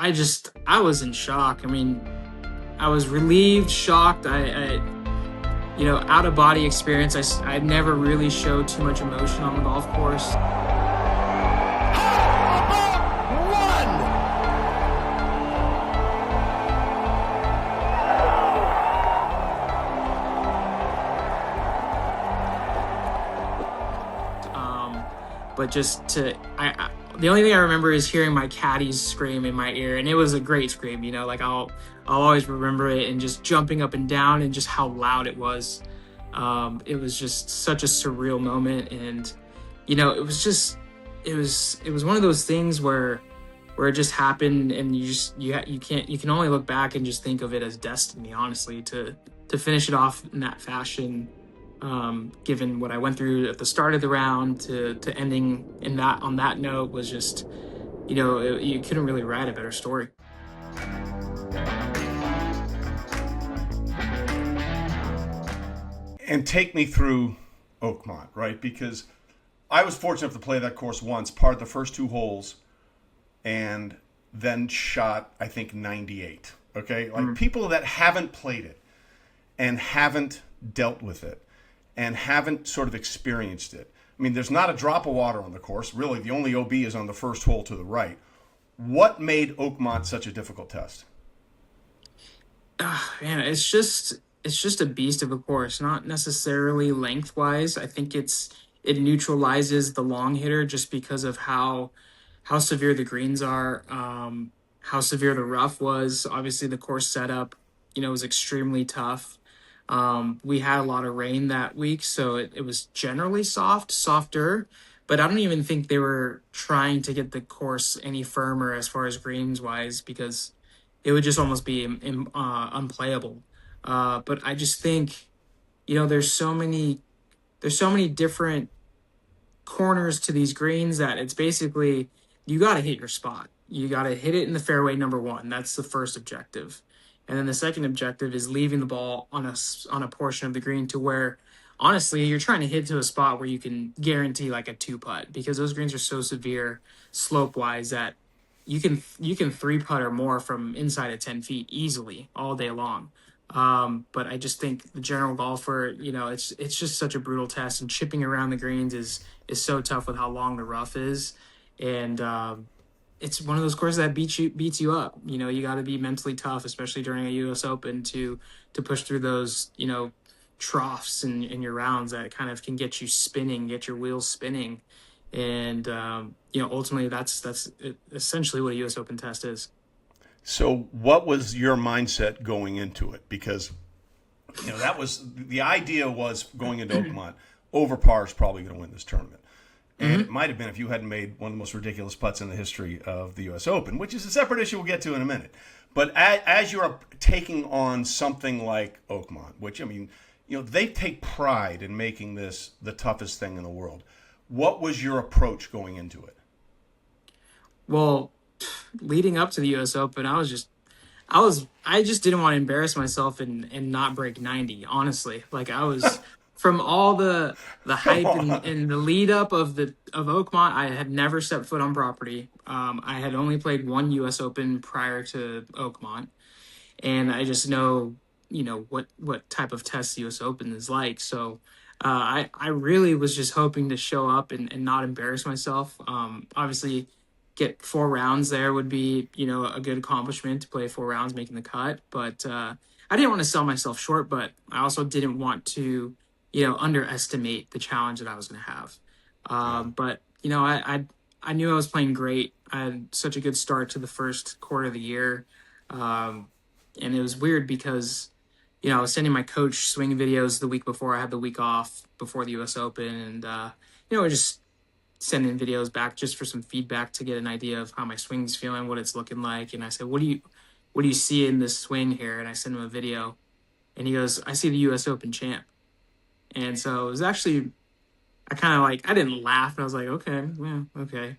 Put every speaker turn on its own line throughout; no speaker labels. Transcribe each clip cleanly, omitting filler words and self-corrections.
I was in shock. I mean, I was relieved, shocked. Out of body experience. I never really showed too much emotion on the golf course. But the only thing I remember is hearing my caddies scream in my ear, and it was a great scream. Like I'll always remember it, and just jumping up and down, and just how loud it was. It was just such a surreal moment, and it was one of those things where it just happened, and you can only look back and just think of it as destiny, honestly, to finish it off in that fashion. Given what I went through at the start of the round to ending on that note was just, you couldn't really write a better story.
And take me through Oakmont, right? Because I was fortunate enough to play that course once, part of the first 2 holes, and then shot, I think, 98. Okay? Like people that haven't played it and haven't dealt with it and haven't sort of experienced it. I mean, there's not a drop of water on the course. Really, the only OB is on the first hole to the right. What made Oakmont such a difficult test?
Man, it's just a beast of a course, not necessarily lengthwise. I think it neutralizes the long hitter just because of how severe the greens are, how severe the rough was. Obviously, the course setup, was extremely tough. We had a lot of rain that week, so it was generally softer, but I don't even think they were trying to get the course any firmer as far as greens wise, because it would just almost be unplayable. But I just think, there's so many different corners to these greens that it's basically, you got to hit your spot. You got to hit it in the fairway, number one. That's the first objective. And then the second objective is leaving the ball on a portion of the green to where, honestly, you're trying to hit to a spot where you can guarantee like a 2-putt, because those greens are so severe slope-wise that you can 3-putt or more from inside of 10 feet easily all day long. But I just think the general golfer, it's just such a brutal test, and chipping around the greens is so tough with how long the rough is. And it's one of those courses that beats you up. You got to be mentally tough, especially during a U.S. Open, to push through those, troughs in your rounds that kind of can get you spinning, get your wheels spinning. And, ultimately that's essentially what a U.S. Open test is.
So what was your mindset going into it? Because, that was the idea, was going into Oakmont, over par is probably going to win this tournament. And it might have been if you hadn't made one of the most ridiculous putts in the history of the U.S. Open, which is a separate issue we'll get to in a minute. But as you're taking on something like Oakmont, which, I mean, they take pride in making this the toughest thing in the world. What was your approach going into it?
Well, leading up to the U.S. Open, I just didn't want to embarrass myself and not break 90, honestly. Like, I was... From all the hype and the lead up of Oakmont, I had never stepped foot on property. I had only played one U.S. Open prior to Oakmont, and I just know what type of test the U.S. Open is like. So I really was just hoping to show up and not embarrass myself. Obviously, get 4 rounds there would be a good accomplishment, to play 4 rounds making the cut. But I didn't want to sell myself short, but I also didn't want to underestimate the challenge that I was going to have. But, I knew I was playing great. I had such a good start to the first quarter of the year. And it was weird because, I was sending my coach swing videos the week before. I had the week off before the U.S. Open. And, we're just sending videos back just for some feedback to get an idea of how my swing's feeling, what it's looking like. And I said, what do you see in this swing here? And I sent him a video. And he goes, I see the U.S. Open champ. And so it was actually, I didn't laugh. I was like, okay, yeah, okay.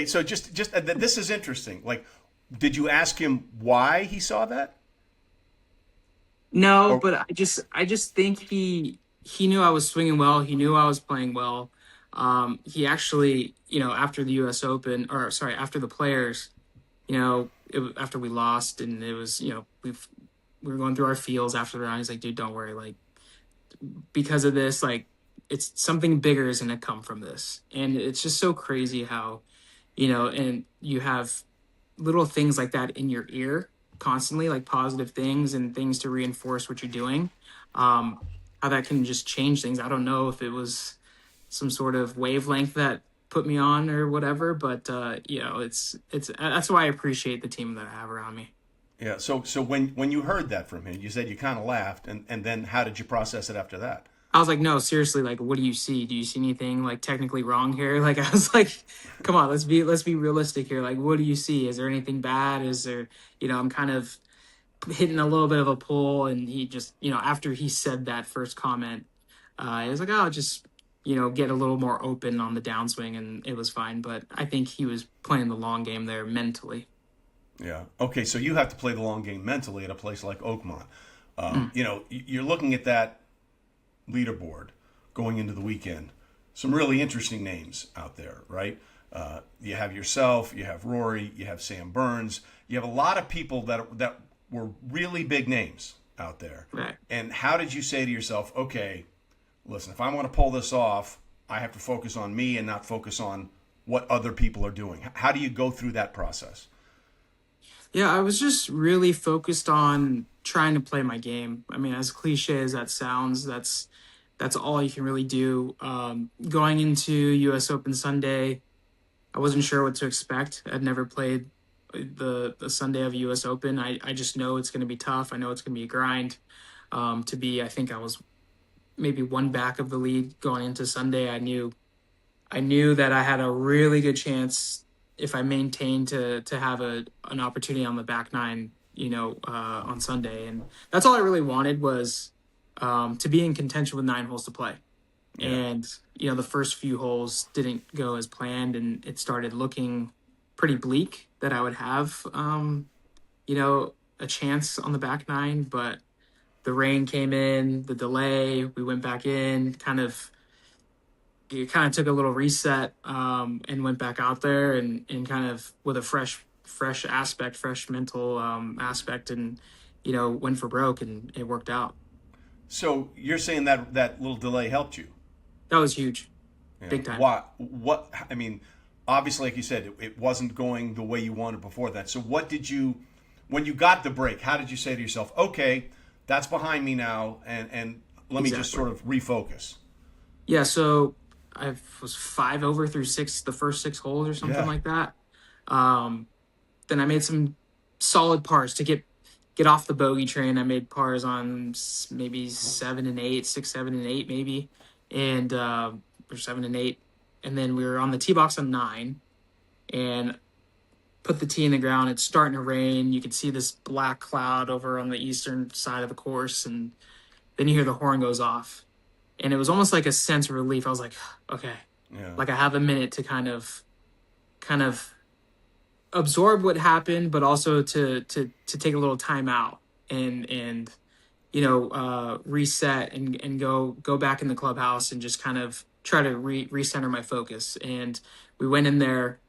So just this is interesting. Like, did you ask him why he saw that?
No, but I just think he knew I was swinging well. He knew I was playing well. He actually, after the U.S. Open, after the Players, after we lost, and it was, we were going through our feels after the round. He's like, dude, don't worry. Like, because of this, like, it's something bigger is going to come from this. And it's just so crazy how, and you have little things like that in your ear constantly, like positive things and things to reinforce what you're doing. Um, how that can just change things. I don't know if it was some sort of wavelength that put me on or whatever, but it's that's why I appreciate the team that I have around me.
Yeah. So when you heard that from him, you said you kind of laughed, and then how did you process it after that?
I was like, no, seriously, like, what do you see? Do you see anything like technically wrong here? Like, I was like, come on, let's be realistic here. Like, what do you see? Is there anything bad? Is there, I'm kind of hitting a little bit of a pull, and he just, after he said that first comment, he was like, oh, just, get a little more open on the downswing, and it was fine. But I think he was playing the long game there mentally.
Yeah. Okay. So you have to play the long game mentally at a place like Oakmont.
Mm,
You're looking at that leaderboard going into the weekend. Some really interesting names out there, right? You have yourself, you have Rory, you have Sam Burns, you have a lot of people that were really big names out there.
right.
And how did you say to yourself, okay, listen, if I want to pull this off, I have to focus on me and not focus on what other people are doing? How do you go through that process?
Yeah, I was just really focused on trying to play my game. I mean, as cliche as that sounds, that's all you can really do. Going into U.S. Open Sunday, I wasn't sure what to expect. I'd never played the Sunday of U.S. Open. I just know it's going to be tough. I know it's going to be a grind. I think I was maybe one back of the lead going into Sunday. I knew that I had a really good chance if I maintained to have an opportunity on the back nine, on Sunday, and that's all I really wanted was to be in contention with 9 holes to play.
Yeah.
And the first few holes didn't go as planned, and it started looking pretty bleak that I would have a chance on the back nine, but the rain came in, the delay, we went back in, kind of took a little reset, and went back out there and kind of with a fresh aspect, fresh mental aspect, and went for broke, and it worked out.
So you're saying that that little delay helped you?
That was huge,
Yeah.
big time.
Why? What? I mean, obviously, like you said, it wasn't going the way you wanted before that. So what did you, when you got the break, how did you say to yourself, okay, that's behind me now, and let me just
Exactly.
sort of refocus?
Yeah, so I was 5 over through six, the first 6 holes or something
Yeah.
like that. Um, then I made some solid pars to get off the bogey train. I made pars on maybe 7 and 8, 6, 7 and 8, maybe, and or 7 and 8, and then we were on the tee box on 9, and put the tee in the ground. It's starting to rain. You can see this black cloud over on the eastern side of the course, and then you hear the horn goes off, and it was almost like a sense of relief. I was like, okay,
Yeah.
like I have a minute to kind of absorb what happened, but also to take a little time out and reset and go back in the clubhouse and just kind of try to recenter my focus. And we went in there,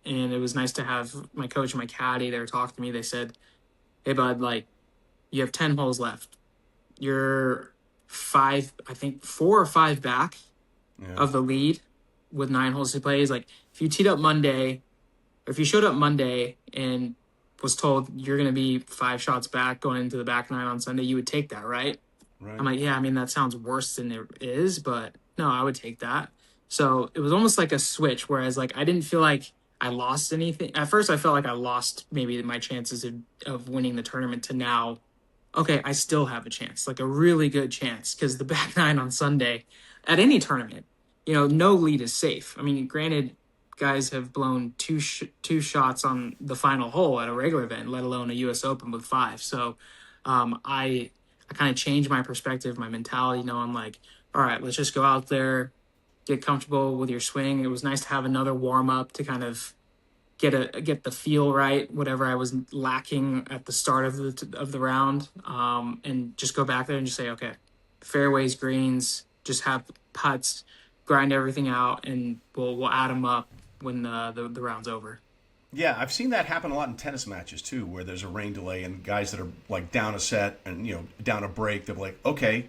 and it was nice to have my coach and my caddy there talk to me. They said, "Hey, bud, like you have 10 holes left. You're five, I think 4 or 5 back
Yeah.
of the lead with 9 holes to play. Is like if you teed up Monday, or if you showed up Monday and was told you're going to be 5 shots back going into the back nine on Sunday, you would take that, right?" I'm
Right.
like, yeah, I mean, that sounds worse than it is, but no, I would take that. So it was almost like a switch, whereas like I didn't feel like I lost anything. At first, I felt like I lost maybe my chances of winning the tournament to now, okay, I still have a chance, like a really good chance, because the back nine on Sunday at any tournament, no lead is safe. I mean, granted, guys have blown two shots on the final hole at a regular event, let alone a U.S. Open with five. So, I kind of changed my perspective, my mentality. I'm like, all right, let's just go out there, get comfortable with your swing. It was nice to have another warm up to kind of get the feel right, whatever I was lacking at the start of the round, and just go back there and just say, okay, fairways, greens, just have putts, grind everything out, and we'll add them up when the round's over.
Yeah, I've seen that happen a lot in tennis matches too, where there's a rain delay and guys that are like down a set and down a break, they're like, okay,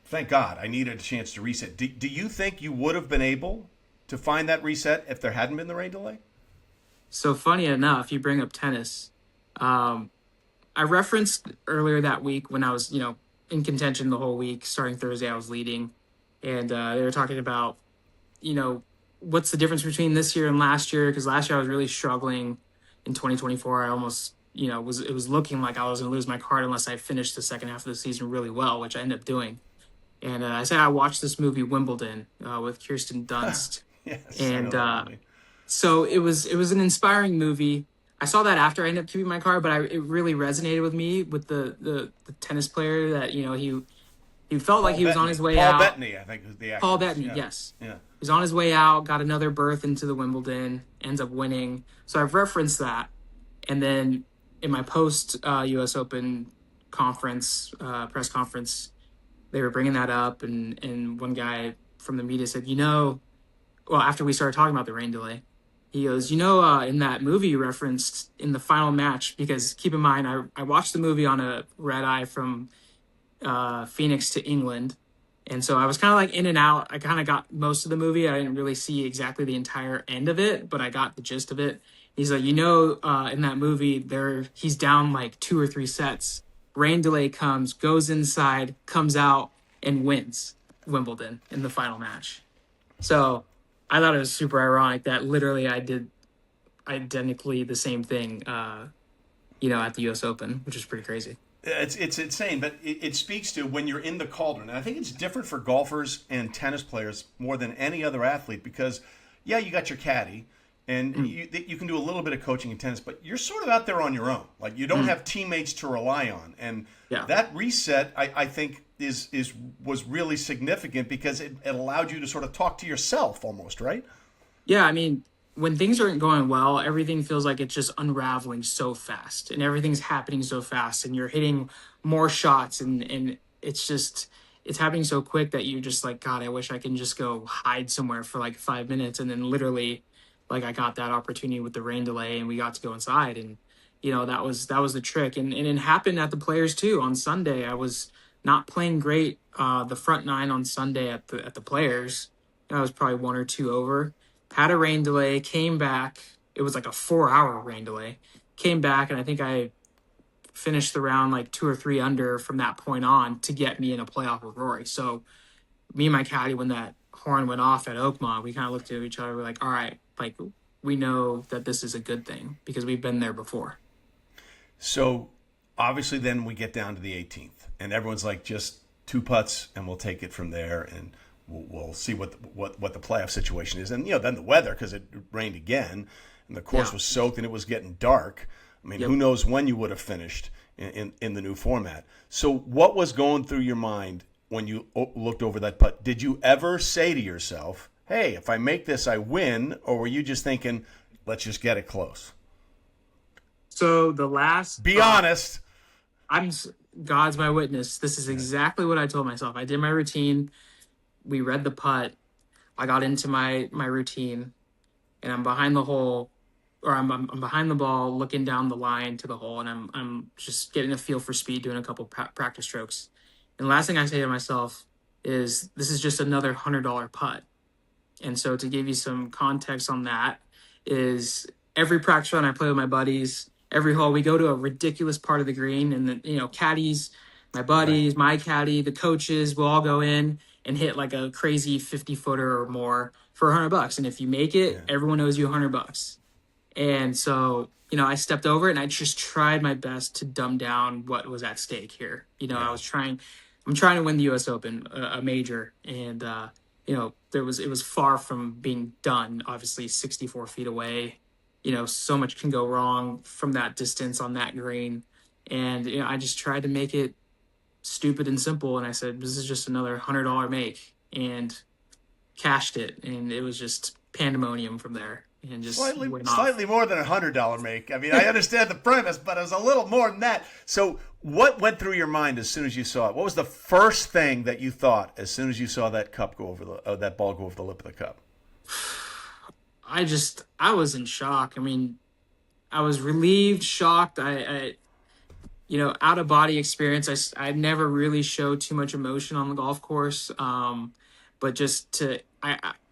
thank God, I needed a chance to reset. Do you think you would have been able to find that reset if there hadn't been the rain delay?
So funny enough, you bring up tennis. Um, I referenced earlier that week when I was, in contention the whole week. Starting Thursday, I was leading, and they were talking about, you know, what's the difference between this year and last year? Because last year I was really struggling. In 2024, I almost, it was looking like I was going to lose my card unless I finished the second half of the season really well, which I ended up doing. And I said I watched this movie Wimbledon with Kirsten Dunst,
Yes, I know
and
that movie.
so it was an inspiring movie. I saw that after I ended up keeping my card, but it really resonated with me with the tennis player that he felt like
Paul
he was on his
Bettany.
way
Paul
out.
Bettany, I think, was the actor.
Paul Bettany,
Yeah,
yes.
yeah.
He was on his way out, got another berth into the Wimbledon, ends up winning. So I've referenced that. And then in my post US Open conference, press conference, they were bringing that up. And one guy from the media said, well, after we started talking about the rain delay, he goes, in that movie you referenced in the final match, because keep in mind, I watched the movie on a red eye from Phoenix to England. And so I was kind of like in and out. I kind of got most of the movie. I didn't really see exactly the entire end of it, but I got the gist of it. He's like, in that movie, he's down like two or three sets. Rain delay comes, goes inside, comes out, and wins Wimbledon in the final match. So I thought it was super ironic that literally I did identically the same thing, at the U.S. Open, which is pretty crazy.
It's insane, but it speaks to when you're in the cauldron. And I think it's different for golfers and tennis players more than any other athlete because, yeah, you got your caddy, and you can do a little bit of coaching in tennis, but you're sort of out there on your own. Like you don't have teammates to rely on, and
Yeah.
that reset, I think, was really significant because it allowed you to sort of talk to yourself almost, right?
Yeah, I mean, when things aren't going well, everything feels like it's just unraveling so fast and everything's happening so fast and you're hitting more shots and it's happening so quick that you're just like, God, I wish I can just go hide somewhere for like 5 minutes. And then literally like I got that opportunity with the rain delay and we got to go inside and that was the trick. And it happened at the Players too. On Sunday, I was not playing great the front nine on Sunday at the Players. I was probably one or two over, had a rain delay, came back. It was like a 4-hour rain delay. Came back, and I think I finished the round like two or three under from that point on to get me in a playoff with Rory. So me and my caddy, when that horn went off at Oakmont, we kind of looked at each other. We're like, all right, like we know that this is a good thing because we've been there before.
So obviously, then we get down to the 18th, and everyone's like, just two putts, and we'll take it from there, and we'll see what the playoff situation is. And then the weather, because it rained again, and the course was soaked, and it was getting dark. I mean, who knows when you would have finished in the new format. So what was going through your mind when you looked over that putt? Did you ever say to yourself, hey, if I make this, I win? Or were you just thinking, let's just get it close?
So the last,
Be honest.
God's my witness. This is exactly what I told myself. I did my routine. We read the putt. I got into my routine, and I'm behind the hole, or I'm behind the ball, looking down the line to the hole, and I'm just getting a feel for speed, doing a couple practice strokes. And the last thing I say to myself is, this is just another $100 putt. And so to give you some context on that is every practice run I play with my buddies, every hole we go to a ridiculous part of the green, and the caddies, my buddies, my caddy, the coaches will all go in and hit like a crazy 50-footer or more for $100. And if you make it, everyone owes you $100. And so, I stepped over it and I just tried my best to dumb down what was at stake here. I'm trying to win the US Open, a major. And, it was far from being done, obviously 64 feet away. So much can go wrong from that distance on that green. And, I just tried to make it stupid and simple, and I said, this is just another $100 make, and cashed it, and it was just pandemonium from there, and just went off.
Slightly more than $100 make. I mean, I understand the premise, but it was a little more than that. So what went through your mind as soon as you saw it? What was the first thing that you thought as soon as you saw that cup go over that ball go over the lip of the cup?
I was in shock. I mean, I was relieved, shocked. Out of body experience. I never really showed too much emotion on the golf course. But just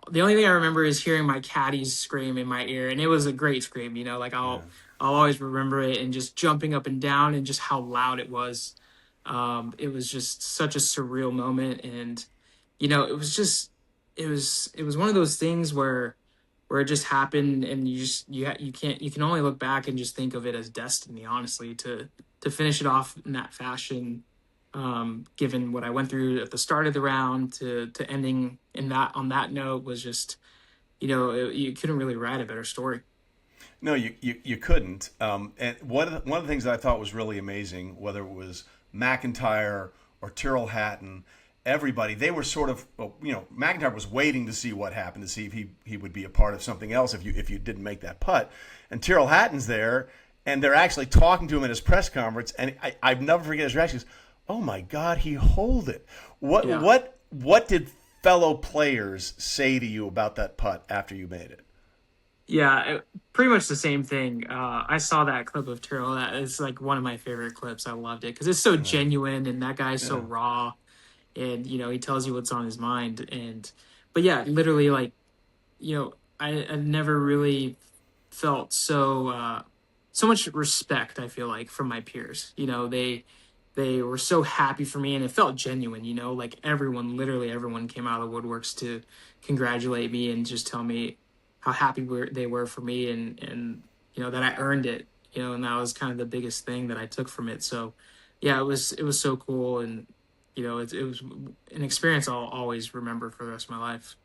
the only thing I remember is hearing my caddies scream in my ear, and it was a great scream. Like
Yeah.
I'll always remember it, and just jumping up and down, and just how loud it was. It was just such a surreal moment, and it was one of those things where it just happened, and you can only look back and just think of it as destiny, honestly, to finish it off in that fashion. Given what I went through at the start of the round to ending in that on that note was just, you couldn't really write a better story.
No, you couldn't. And one of the things that I thought was really amazing, whether it was McIntyre or Tyrrell Hatton, everybody, they were sort of, well, McIntyre was waiting to see what happened, to see if he would be a part of something else if you didn't make that putt. And Tyrrell Hatton's there, and they're actually talking to him at his press conference, and I've never forget his reaction. He goes, "Oh my God, he holed it." What
Yeah.
what what did fellow players say to you about that putt after you made it?
Yeah, pretty much the same thing. I saw that clip of Tyrrell. That is like one of my favorite clips. I loved it because it's so
Yeah,
genuine, and that guy's so
yeah.
raw, and he tells you what's on his mind. But yeah, literally, like, I've never really felt so much respect. I feel like from my peers. They were so happy for me, and it felt genuine. Like literally everyone came out of the woodworks to congratulate me and just tell me how happy they were for me, and that I earned it. And that was kind of the biggest thing that I took from it. So yeah, it was so cool, and it was an experience I'll always remember for the rest of my life.